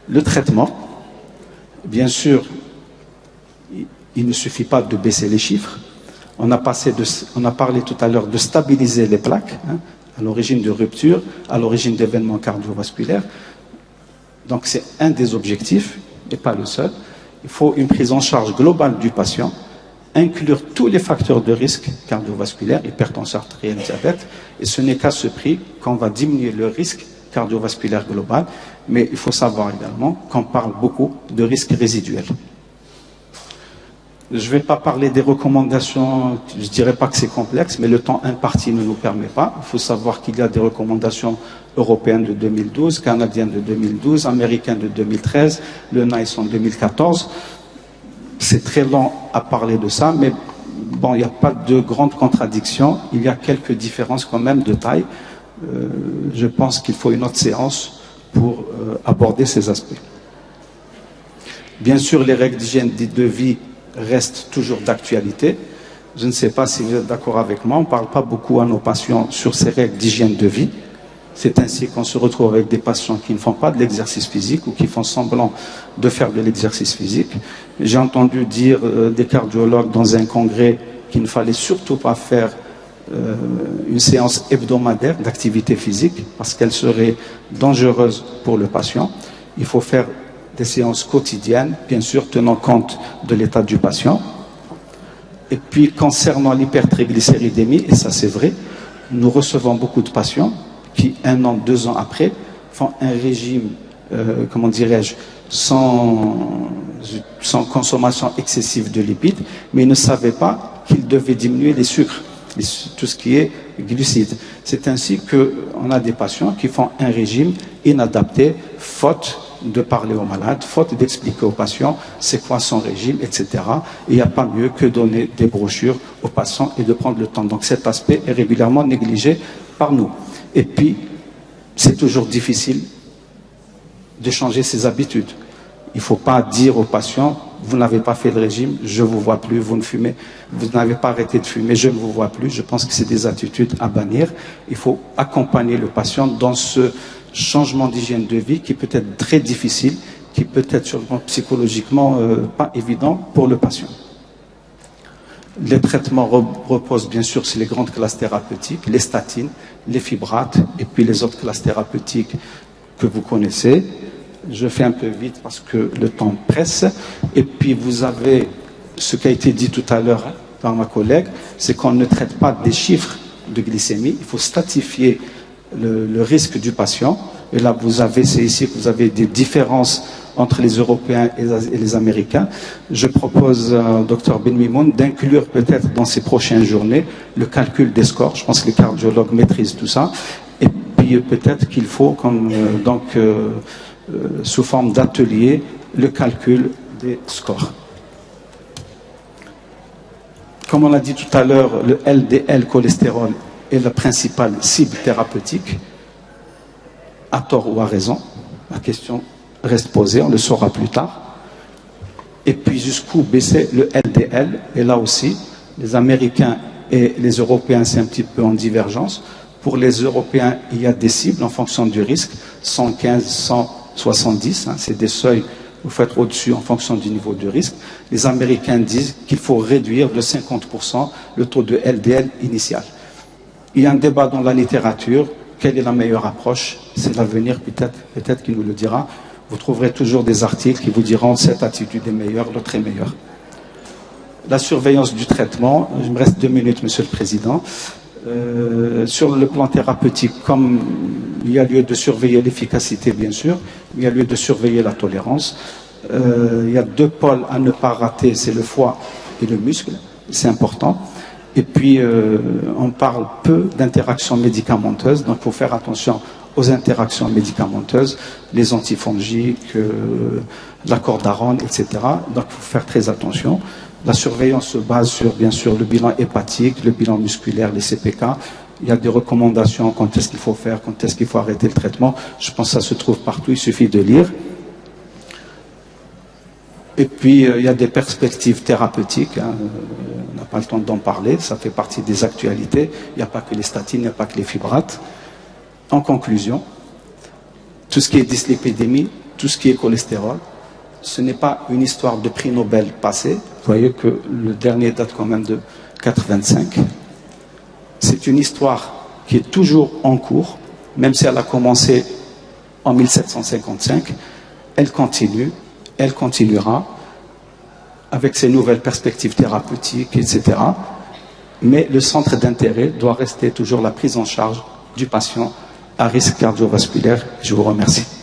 Le traitement, bien sûr, il ne suffit pas de baisser les chiffres. On a parlé tout à l'heure de stabiliser les plaques, à l'origine de rupture, à l'origine d'événements cardiovasculaires. Donc c'est un des objectifs, et pas le seul. Il faut une prise en charge globale du patient, inclure tous les facteurs de risque cardiovasculaire, hypertension artérielle, diabète, et ce n'est qu'à ce prix qu'on va diminuer le risque cardiovasculaire global, mais il faut savoir également qu'on parle beaucoup de risques résiduels. Je ne vais pas parler des recommandations, je ne dirais pas que c'est complexe, mais le temps imparti ne nous permet pas. Il faut savoir qu'il y a des recommandations européennes de 2012, canadiennes de 2012, américaines de 2013, le NICE en 2014. C'est très long à parler de ça, mais bon, il n'y a pas de grandes contradictions. Il y a quelques différences quand même de taille. Je pense qu'il faut une autre séance pour aborder ces aspects. Bien sûr, les règles d'hygiène de vie restent toujours d'actualité. Je ne sais pas si vous êtes d'accord avec moi, on ne parle pas beaucoup à nos patients sur ces règles d'hygiène de vie. C'est ainsi qu'on se retrouve avec des patients qui ne font pas de l'exercice physique ou qui font semblant de faire de l'exercice physique. J'ai entendu dire des cardiologues dans un congrès qu'il ne fallait surtout pas faire une séance hebdomadaire d'activité physique parce qu'elle serait dangereuse pour le patient. Il faut faire des séances quotidiennes, bien sûr tenant compte de l'état du patient. Et puis concernant l'hypertriglycéridémie, et ça c'est vrai, nous recevons beaucoup de patients qui, 1 an, 2 ans après, font un régime, comment dirais-je, sans consommation excessive de lipides, mais ils ne savaient pas qu'ils devaient diminuer les sucres, tout ce qui est glucides. C'est ainsi qu'on a des patients qui font un régime inadapté, faute de parler aux malades, faute d'expliquer aux patients c'est quoi son régime, etc. Et il n'y a pas mieux que donner des brochures aux patients et de prendre le temps. Donc cet aspect est régulièrement négligé par nous. Et puis, c'est toujours difficile de changer ses habitudes. Il ne faut pas dire aux patients, vous n'avez pas fait le régime, je ne vous vois plus, vous ne fumez, vous n'avez pas arrêté de fumer, je ne vous vois plus. Je pense que c'est des attitudes à bannir. Il faut accompagner le patient dans ce changement d'hygiène de vie qui peut être très difficile, qui peut être sûrement psychologiquement pas évident pour le patient. Les traitements reposent bien sûr sur les grandes classes thérapeutiques, les statines, les fibrates et puis les autres classes thérapeutiques que vous connaissez. Je fais un peu vite parce que le temps presse. Et puis vous avez ce qui a été dit tout à l'heure par ma collègue, c'est qu'on ne traite pas des chiffres de glycémie, il faut stratifier le risque du patient. Et là, c'est ici que vous avez des différences entre les Européens et les Américains. Je propose au Dr Benmimoun d'inclure peut-être dans ces prochaines journées le calcul des scores. Je pense que les cardiologues maîtrisent tout ça. Et puis peut-être qu'il faut, sous forme d'atelier, le calcul des scores. Comme on l'a dit tout à l'heure, le LDL cholestérol est la principale cible thérapeutique, à tort ou à raison. La question reste posée, on le saura plus tard. Et puis jusqu'où baisser le LDL? Et là aussi, les Américains et les Européens, c'est un petit peu en divergence. Pour les Européens, il y a des cibles en fonction du risque, 115, 170, c'est des seuils, vous faites au-dessus en fonction du niveau de risque. Les Américains disent qu'il faut réduire de 50% le taux de LDL initial. Il y a un débat dans la littérature. Quelle est la meilleure approche? C'est l'avenir peut-être qui nous le dira. Vous trouverez toujours des articles qui vous diront cette attitude est meilleure, l'autre est meilleure. La surveillance du traitement, il me reste 2 minutes, Monsieur le Président. Sur le plan thérapeutique, comme il y a lieu de surveiller l'efficacité, bien sûr, il y a lieu de surveiller la tolérance. Il y a 2 pôles à ne pas rater, c'est le foie et le muscle, c'est important. Et puis, on parle peu d'interactions médicamenteuses, donc il faut faire attention aux interactions médicamenteuses, les antifongiques, la cordarone, etc. Donc il faut faire très attention. La surveillance se base sur, bien sûr, le bilan hépatique, le bilan musculaire, les CPK. Il y a des recommandations, quand est-ce qu'il faut faire, quand est-ce qu'il faut arrêter le traitement. Je pense que ça se trouve partout, il suffit de lire. Et puis, il y a des perspectives thérapeutiques. On n'a pas le temps d'en parler, ça fait partie des actualités. Il n'y a pas que les statines, il n'y a pas que les fibrates. En conclusion, tout ce qui est dyslipidémie, tout ce qui est cholestérol. Ce n'est pas une histoire de prix Nobel passé. Vous voyez que le dernier date quand même de 85. C'est une histoire qui est toujours en cours, même si elle a commencé en 1755. Elle continue, elle continuera avec ses nouvelles perspectives thérapeutiques, etc. Mais le centre d'intérêt doit rester toujours la prise en charge du patient à risque cardiovasculaire. Je vous remercie.